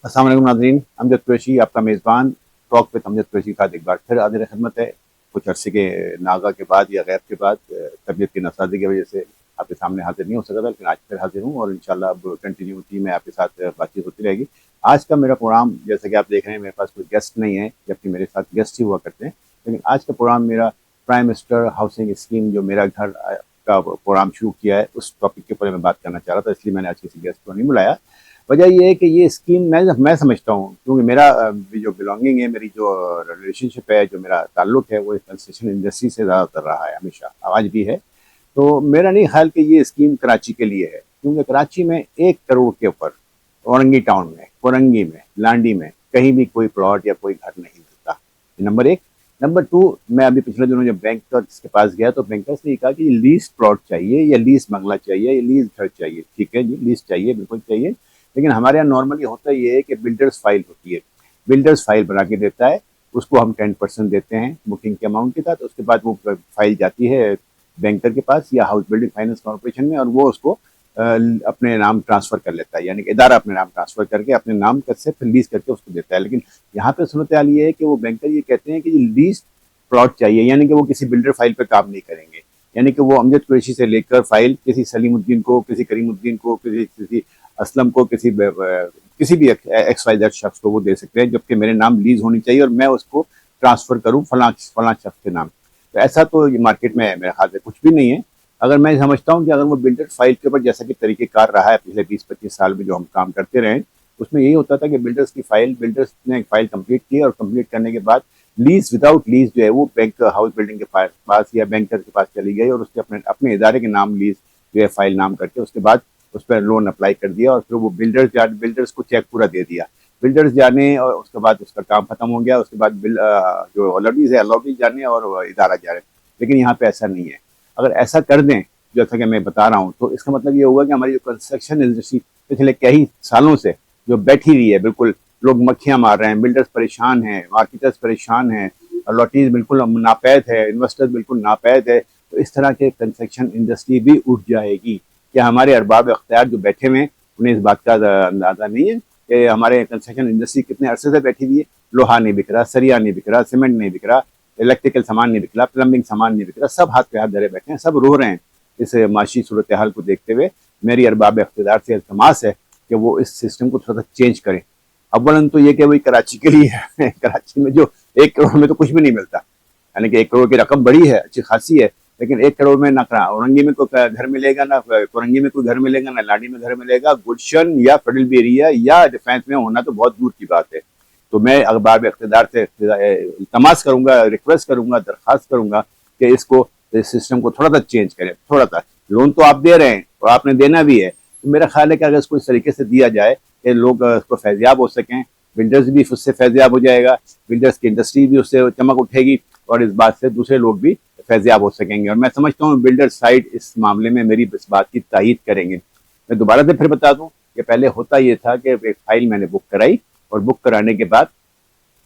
अस्सलाम वालेकुम नाज़रीन, अमजद कुरैशी आपका मेज़बान टॉक विद अमजद कुरैशी का एक बार फिर हाज़िर खिदमत है। कुछ अरसे के नागा के बाद या गैप के बाद तबीयत की नासाज़ी की वजह से आपके सामने हाज़िर नहीं हो सका था, लेकिन आज फिर हाज़िर हूँ और इंशाल्लाह अब कंटिन्यूटी में आपके साथ बातचीत होती रहेगी। आज का मेरा प्रोग्राम जैसा कि आप देख रहे हैं, मेरे पास कोई गेस्ट नहीं है, जबकि मेरे साथ गेस्ट ही हुआ करते हैं। लेकिन आज का प्रोग्राम मेरा प्राइम मिनिस्टर हाउसिंग स्कीम जो मेरा घर का प्रोग्राम शुरू किया है, उस टॉपिक के ऊपर मैं बात करना चाह रहा था, इसलिए मैंने आज किसी गेस्ट को नहीं बुलाया। वजह ये है कि ये स्कीम मैं समझता हूँ, क्योंकि मेरा जो बिलोंगिंग है, मेरी जो रिलेशनशिप है, जो मेरा ताल्लुक है, वो कंस्ट्रक्शन इंडस्ट्री से ज़्यादातर रहा है, हमेशा आज भी है। तो मेरा नहीं ख्याल कि ये स्कीम कराची के लिए है, क्योंकि कराची में 1 करोड़ के ऊपर औरंगी टाउन में, कोरंगी में, लांडी में कहीं भी कोई प्लॉट या कोई घर नहीं मिलता। नंबर एक। नंबर टू, मैं अभी पिछले दिनों जब बैंकर्स के पास गया तो बैंकर्स ने कहा कि लीज प्लॉट चाहिए या लीज बंगला चाहिए या लीज घर चाहिए। ठीक है जी, लीज चाहिए, बिल्कुल चाहिए। लेकिन हमारे यहाँ नॉर्मली होता ये है कि बिल्डर्स फाइल होती है, बिल्डर्स फाइल बना के देता है, उसको हम 10% देते हैं बुकिंग के अमाउंट के साथ। उसके बाद वो फाइल जाती है बैंकर के पास या हाउस बिल्डिंग फाइनेंस कॉर्पोरेशन में, और वो उसको अपने नाम ट्रांसफर कर लेता है, यानी कि इदारा अपने नाम ट्रांसफर करके अपने नाम से फिर लीज करके उसको देता है। लेकिन यहाँ पे सूरत हाल ये है कि वो बैंकर ये कहते हैं कि लीज प्लॉट चाहिए, यानी कि वो किसी बिल्डर फाइल पे काम नहीं करेंगे। यानी कि वो अमजद कुरैशी से लेकर फाइल किसी सलीमुद्दीन को, किसी करीमुद्दीन को, किसी असलम को, किसी भी एक्स वाई जेड शख्स को वो दे सकते हैं, जबकि मेरे नाम लीज होनी चाहिए और मैं उसको ट्रांसफर करूँ फला फला शख्स के नाम। तो ऐसा तो ये मार्केट में मेरे ख्याल से कुछ भी नहीं है। अगर मैं समझता हूँ कि अगर वो बिल्डर फाइल के ऊपर जैसा कि तरीक़ेकार रहा है पिछले 20-25 साल में जो हम काम करते रहे, उसमें यही होता था कि बिल्डर्स ने फाइल कंप्लीट की और कंप्लीट करने के बाद लीज विदाउट लीज जो है वो बैंक हाउस बिल्डिंग के पास या बैंकर के पास चली गई और उसके अपने अपने इदारे के नाम लीज जो है फाइल नाम करके उसके बाद उस पर लोन अप्लाई कर दिया और फिर वो बिल्डर्स को चेक पूरा दे दिया। बिल्डर्स जाने और उसके बाद उसका काम खत्म हो गया। उसके बाद जो अलॉटीज है अलॉटीज जाने और इदारा जाने। लेकिन यहाँ पे ऐसा नहीं है। अगर ऐसा कर दें जैसा कि मैं बता रहा हूँ, तो इसका मतलब ये होगा कि हमारी जो कंस्ट्रक्शन इंडस्ट्री पिछले कई सालों से जो बैठी हुई है, बिल्कुल लोग मक्खियां मार रहे हैं, बिल्डर्स परेशान हैं, मार्केटर्स परेशान हैं, अलॉटीज बिल्कुल नापैद है, इन्वेस्टर्स बिल्कुल नापैद है, तो इस तरह के कंस्ट्रक्शन इंडस्ट्री भी उठ जाएगी। क्या हमारे अरबाब अख्तियार जो बैठे हुए हैं उन्हें इस बात का अंदाजा नहीं है कि हमारे कंस्ट्रक्शन इंडस्ट्री कितने अरसे से बैठी हुई है? लोहा नहीं बिक रहा, सरिया नहीं बिक रहा, सीमेंट नहीं बिक रहा, इलेक्ट्रिकल सामान नहीं बिक रहा, प्लम्बिंग सामान नहीं बिक रहा, सब हाथ पे हाथ धरे बैठे हैं, सब रो रहे हैं इस माशी सूरत हाल को देखते हुए। मेरी अरबाब इख्तियार से इल्तमास है कि वो इस सिस्टम को थोड़ा सा चेंज करें। अव्वलन तो ये कि वही कराची के लिए है कराची में जो 1 करोड़ में तो कुछ भी नहीं मिलता, यानी कि 1 करोड़ की रकम बड़ी है, अच्छी खासी है, लेकिन 1 करोड़ में ना औरंगी में कोई घर मिलेगा, ना कोरंगी में कोई घर मिलेगा, ना लाडी में घर मिलेगा। गुलशन या फेडरल एरिया या डिफेंस में होना तो बहुत दूर की बात है। तो मैं अखबार इख्तियार से इल्तमास करूंगा, रिक्वेस्ट करूंगा, दरख्वास्त करूंगा कि इसको इस सिस्टम को थोड़ा सा चेंज करें। थोड़ा सा लोन तो आप दे रहे हैं और आपने देना भी है, तो मेरा ख्याल है कि अगर इसको इस तरीके से दिया जाए कि लोग इसको फैजियाब हो सकें, बिल्डर्स भी उससे फैजियाब हो जाएगा, बिल्डर्स की इंडस्ट्री भी उससे चमक उठेगी और इस बात से दूसरे लोग भी फैजियाब हो सकेंगे। और मैं समझता हूँ बिल्डर साइड इस मामले में मेरी इस बात की तायीद करेंगे। मैं दोबारा से फिर बता दूं कि पहले होता ये था कि एक फाइल मैंने बुक कराई और बुक कराने के बाद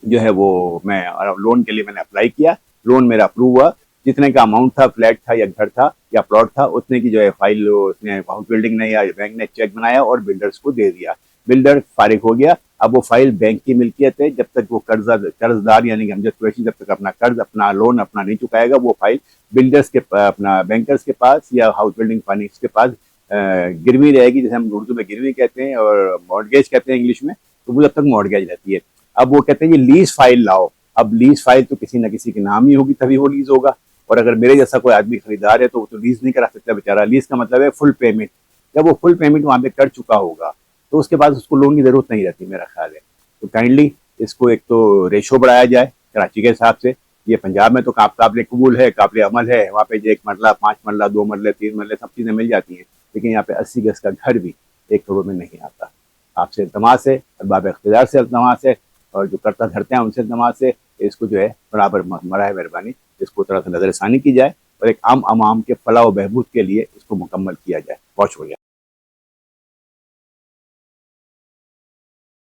जो है वो मैं लोन के लिए मैंने अप्लाई किया, लोन मेरा अप्रूव हुआ, जितने का अमाउंट था, फ्लैट था या घर था या प्लॉट था, उतने की जो है फाइल उसने हाउस बिल्डिंग ने या बैंक ने चेक बनाया और बिल्डर्स को दे दिया। बिल्डर फारिग हो गया। अब वो फाइल बैंक की मिल्कियत है, जब तक वो कर्जदार यानी कि अमजद कुरैशी जब तक अपना कर्ज अपना लोन अपना नहीं चुकाएगा, वो फाइल बिल्डर्स के अपना बैंकर्स के पास या हाउस बिल्डिंग फाइनेंस के पास गिरवी रहेगी, जैसे हम उर्दू में गिरवी कहते हैं और मॉर्गेज कहते हैं इंग्लिश में। तो वो जब तक मॉर्गेज रहती है। अब वो कहते हैं ये लीज फाइल लाओ। अब लीज फाइल तो किसी ना किसी के नाम ही होगी, तभी वो लीज होगा। और अगर मेरे जैसा कोई आदमी खरीदार है तो वो तो लीज नहीं करा सकता बेचारा। लीज का मतलब है फुल पेमेंट। जब वो फुल पेमेंट वहां पे कर चुका होगा तो उसके बाद उसको लोन की जरूरत नहीं रहती, मेरा ख्याल है। तो काइंडली इसको एक तो रेशो बढ़ाया जाए कराची के हिसाब से। ये पंजाब में तो काबिल कबूल है, काबिल अमल है, वहाँ पे जो 1 मरला, 5 मरला, 2 मरले, 3 मरले सब चीजें मिल जाती हैं। लेकिन यहाँ पे 80 गज का घर भी 1 करोड़ में नहीं आता। आपसे इल्तमास है, अरबाब इख्तियार से इल्तमास है और जो करता धरते हैं उनसे इल्तमास है, इसको जो है बराबर मराए मेहरबानी इसको थोड़ा सा नजरसानी की जाए और एक आम अवाम के फलाह व बहबूद के लिए इसको मुकम्मल किया जाए। बहुत शुक्रिया।